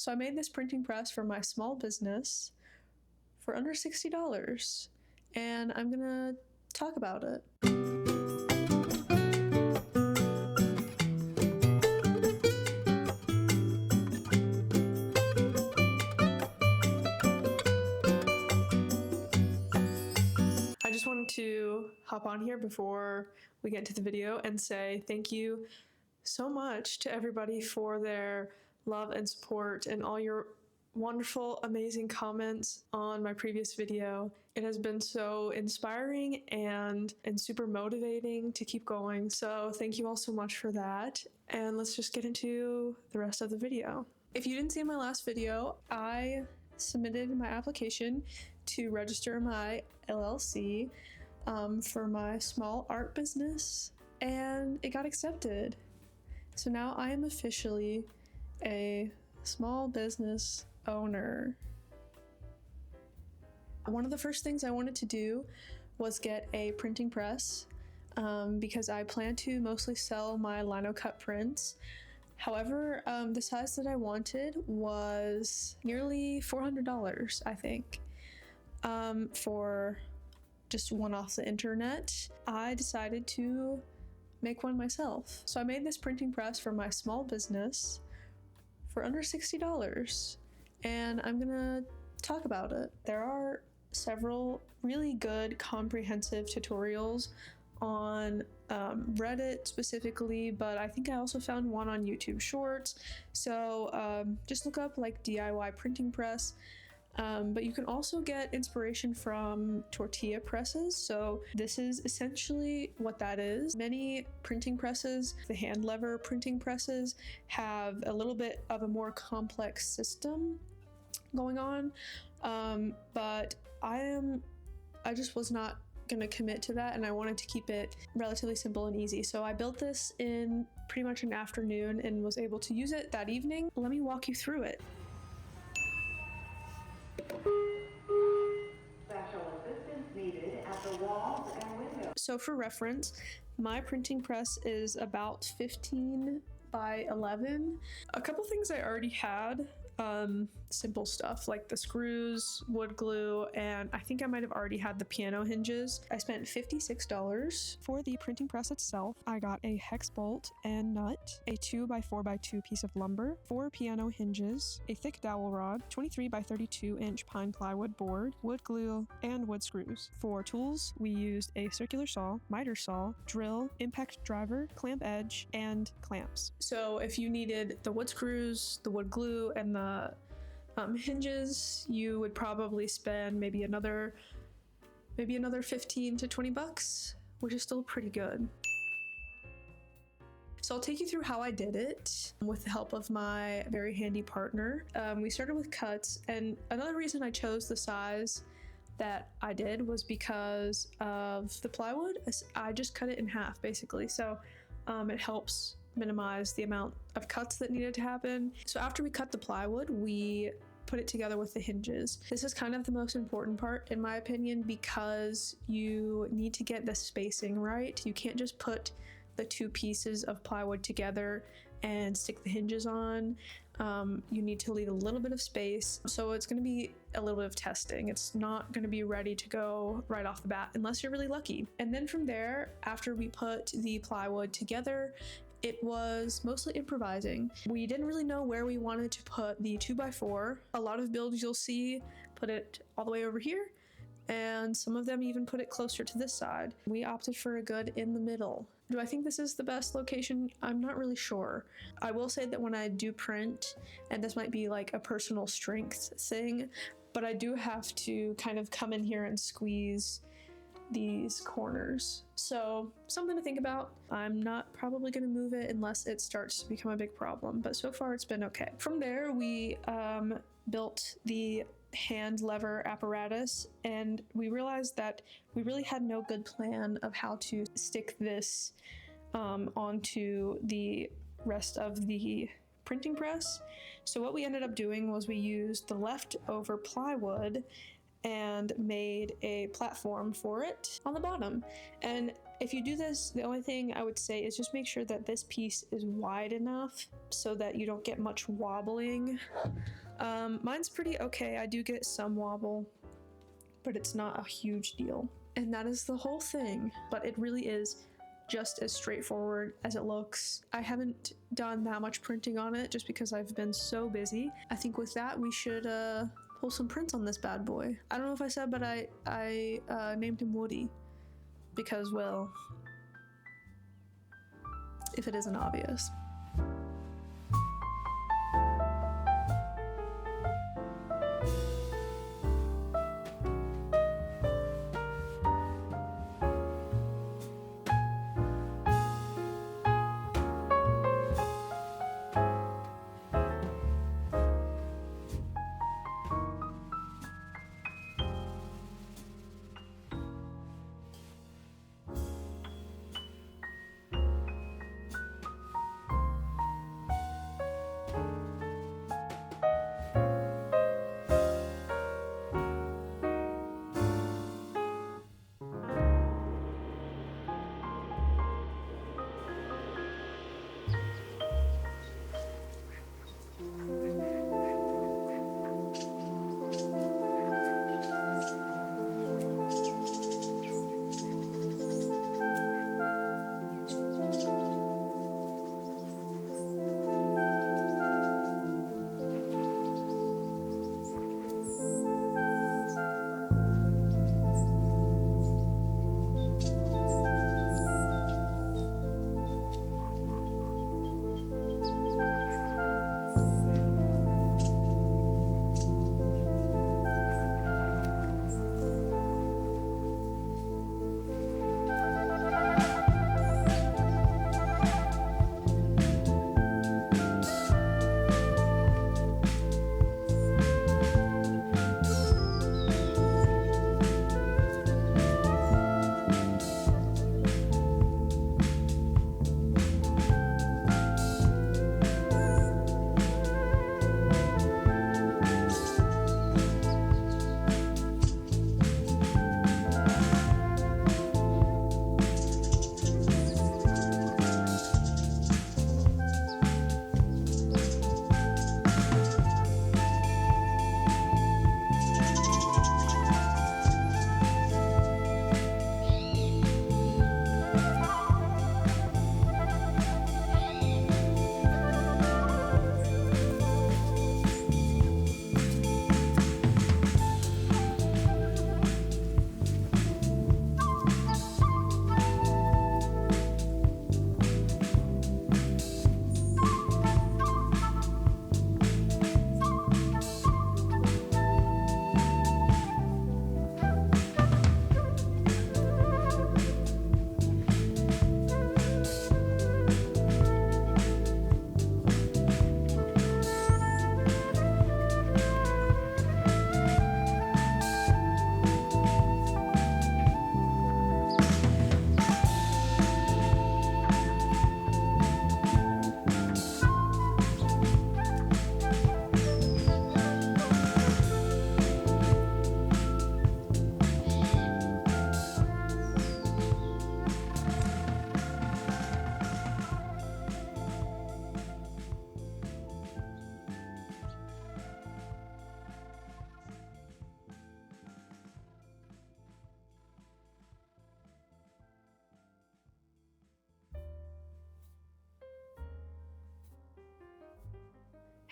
So I made this printing press for my small business for under $60, and I'm gonna talk about it. I just wanted to hop on here before we get into the video and say thank you so much to everybody for their love and support and all your wonderful, amazing comments on my previous video. It has been so inspiring and super motivating to keep going. So thank you all so much for that. And let's just get into the rest of the video. If you didn't see my last video, I submitted my application to register my LLC for my small art business, and it got accepted. So now I am officially a small business owner. One of the first things I wanted to do was get a printing press because I plan to mostly sell my lino cut prints. However, the size that I wanted was nearly $400, I think, for just one off the internet. I decided to make one myself. So I made this printing press for my small business for under $60, and I'm gonna talk about it. There are several really good comprehensive tutorials on Reddit specifically, but I think I also found one on YouTube Shorts. So just look up like DIY printing press. But you can also get inspiration from tortilla presses. So this is essentially what that is. Many printing presses, the hand lever printing presses, have a little bit of a more complex system going on. But I just was not gonna commit to that, and I wanted to keep it relatively simple and easy. So I built this in pretty much an afternoon and was able to use it that evening. Let me walk you through it. Special assistance needed at the walls and windows. So for reference, my printing press is about 15 by 11. A couple things I already had, simple stuff like the screws, wood glue, and I think I might have already had the piano hinges. I spent $56. For the printing press itself, I got a hex bolt and nut, a 2x4x2 piece of lumber, 4 piano hinges, a thick dowel rod, 23 by 32 inch pine plywood board, wood glue, and wood screws. For tools, we used a circular saw, miter saw, drill, impact driver, clamp edge, and clamps. So if you needed the wood screws, the wood glue, and the hinges, you would probably spend maybe another 15 to 20 bucks, which is still pretty good. So I'll take you through how I did it with the help of my very handy partner. We started with cuts, and another reason I chose the size that I did was because of the plywood. I just cut it in half basically, so it helps minimize the amount of cuts that needed to happen. So after we cut the plywood, we put it together with the hinges. This is kind of the most important part in my opinion, because you need to get the spacing right. You can't just put the two pieces of plywood together and stick the hinges on. You need to leave a little bit of space. So it's going to be a little bit of testing. It's not going to be ready to go right off the bat unless you're really lucky. And then from there, after we put the plywood together, it was mostly improvising. We didn't really know where we wanted to put the 2x4. A lot of builds you'll see put it all the way over here, and some of them even put it closer to this side. We opted for a good in the middle. Do I think this is the best location? I'm not really sure. I will say that when I do print, and this might be like a personal strength thing, but I do have to kind of come in here and squeeze these corners. So something to think about. I'm not probably going to move it unless it starts to become a big problem, but so far it's been okay. From there, we built the hand lever apparatus, and we realized that we really had no good plan of how to stick this onto the rest of the printing press. So what we ended up doing was we used the leftover plywood and made a platform for it on the bottom. And If you do this, the only thing I would say is just make sure that this piece is wide enough so that you don't get much wobbling. Mine's pretty okay. I do get some wobble, but it's not a huge deal. And that is the whole thing, but it really is just as straightforward as it looks. I haven't done that much printing on it just because I've been so busy. I think with that we should pull some prints on this bad boy. I don't know if I said, but I named him Woody because, well, if it isn't obvious.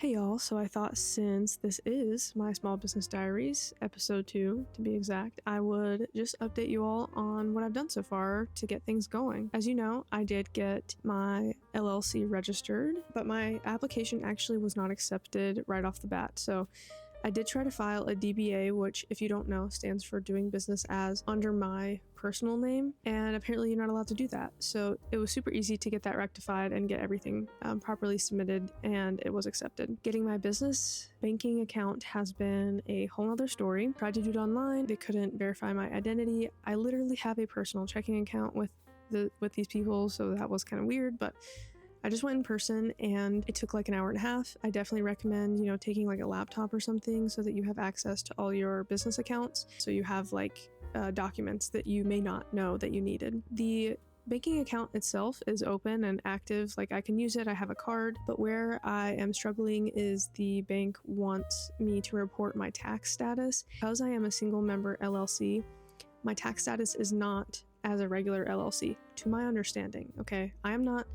Hey y'all, so I thought since this is my Small Business Diaries, episode 2 to be exact, I would just update you all on what I've done so far to get things going. As you know, I did get my LLC registered, but my application actually was not accepted right off the bat, so I did try to file a DBA, which, if you don't know, stands for doing business as, under my personal name, and apparently you're not allowed to do that. So it was super easy to get that rectified and get everything properly submitted, and it was accepted. Getting my business banking account has been a whole nother story. Tried to do it online, they couldn't verify my identity. I literally have a personal checking account with these people, so that was kind of weird, but I just went in person and it took like an hour and a half. I definitely recommend, taking like a laptop or something so that you have access to all your business accounts. So you have like documents that you may not know that you needed. The banking account itself is open and active, like I can use it, I have a card, but where I am struggling is the bank wants me to report my tax status. Because I am a single member LLC, my tax status is not as a regular LLC, to my understanding, okay? I am not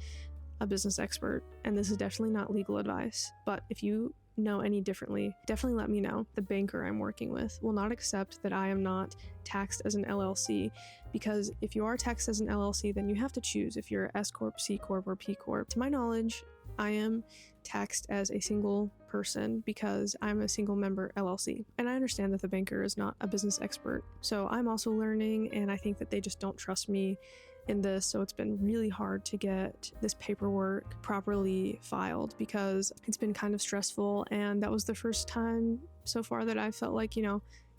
a business expert, and this is definitely not legal advice, but if you know any differently, definitely let me know. The banker I'm working with will not accept that I am not taxed as an LLC, because if you are taxed as an LLC, then you have to choose if you're S Corp, C Corp, or P Corp. To my knowledge, I am taxed as a single person because I'm a single member LLC. And I understand that the banker is not a business expert, so I'm also learning, and I think that they just don't trust me in this, so it's been really hard to get this paperwork properly filed because it's been kind of stressful, and that was the first time so far that I felt like,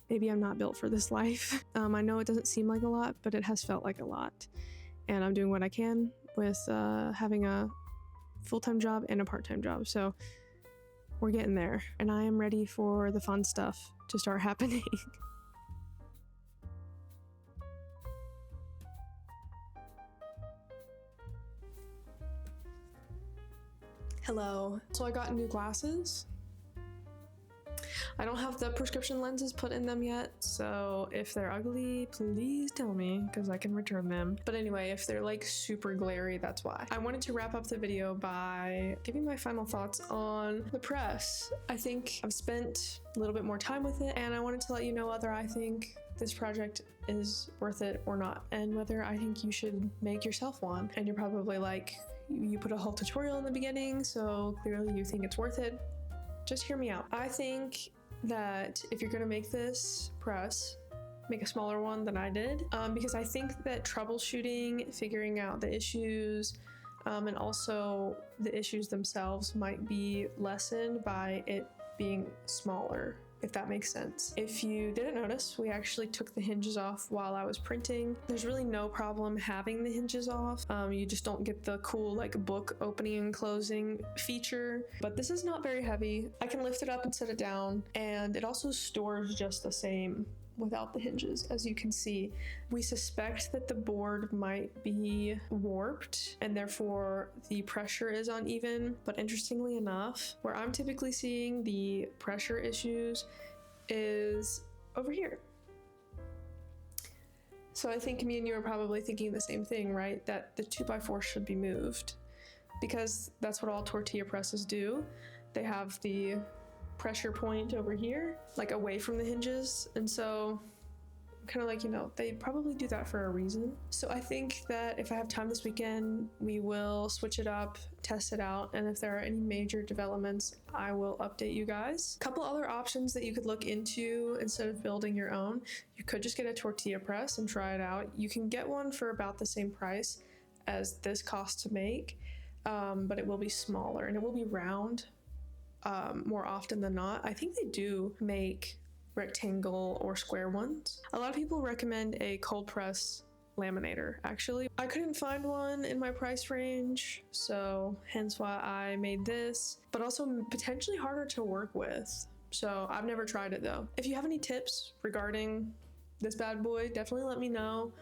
maybe I'm not built for this life. I know it doesn't seem like a lot, but it has felt like a lot, and I'm doing what I can with having a full-time job and a part-time job, so we're getting there, and I am ready for the fun stuff to start happening. Hello. So I got new glasses. I don't have the prescription lenses put in them yet, so if they're ugly, please tell me, because I can return them. But anyway, if they're like super glary, that's why. I wanted to wrap up the video by giving my final thoughts on the press. I think I've spent a little bit more time with it, and I wanted to let you know whether I think this project is worth it or not, and whether I think you should make yourself one. And you're probably like, you put a whole tutorial in the beginning, so clearly you think it's worth it. Just hear me out. I think that if you're gonna make this press, make a smaller one than I did, because I think that troubleshooting, figuring out the issues, and also the issues themselves might be lessened by it being smaller, if that makes sense. If you didn't notice, we actually took the hinges off while I was printing. There's really no problem having the hinges off. You just don't get the cool like book opening and closing feature, but this is not very heavy. I can lift it up and set it down, and it also stores just the same without the hinges. As you can see, we suspect that the board might be warped and therefore the pressure is uneven, but interestingly enough, where I'm typically seeing the pressure issues is over here. So I think me and you are probably thinking the same thing, right? That the 2x4 should be moved, because that's what all tortilla presses do. They have the pressure point over here, like away from the hinges, and so kind of like, they probably do that for a reason. So I think that if I have time this weekend, we will switch it up, test it out, and if there are any major developments, I will update you guys. A couple other options that you could look into instead of building your own. You could just get a tortilla press and try it out. You can get one for about the same price as this costs to make, but it will be smaller and it will be round. More often than not. I think they do make rectangle or square ones. A lot of people recommend a cold press laminator. Actually, I couldn't find one in my price range, so hence why I made this, but also potentially harder to work with. So I've never tried it though. If you have any tips regarding this bad boy, definitely let me know.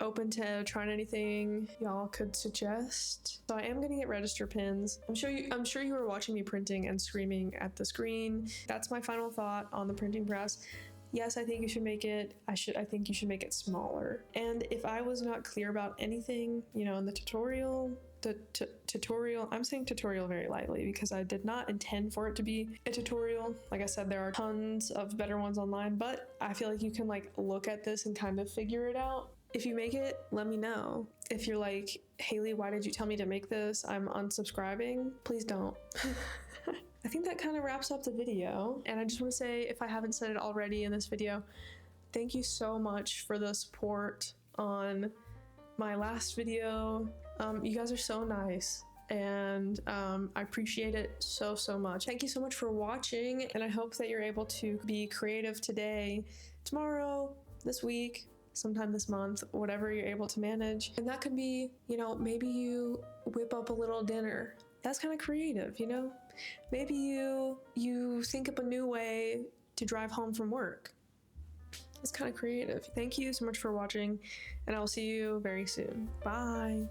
Open to trying anything y'all could suggest. So I am gonna get register pins. I'm sure you were watching me printing and screaming at the screen. That's my final thought on the printing press. Yes, I think you should make it. I think you should make it smaller. And if I was not clear about anything, in the tutorial, I'm saying tutorial very lightly because I did not intend for it to be a tutorial. Like I said, there are tons of better ones online, but I feel like you can look at this and kind of figure it out. If you make it, let me know. If you're like, Hailey, why did you tell me to make this? I'm unsubscribing. Please don't. I think that kind of wraps up the video. And I just want to say, if I haven't said it already in this video, thank you so much for the support on my last video. You guys are so nice, and I appreciate it so much. Thank you so much for watching, and I hope that you're able to be creative today, tomorrow, this week, sometime this month, whatever you're able to manage. And that could be, maybe you whip up a little dinner. That's kind of creative, Maybe you think up a new way to drive home from work. It's kind of creative. Thank you so much for watching, and I will see you very soon. Bye.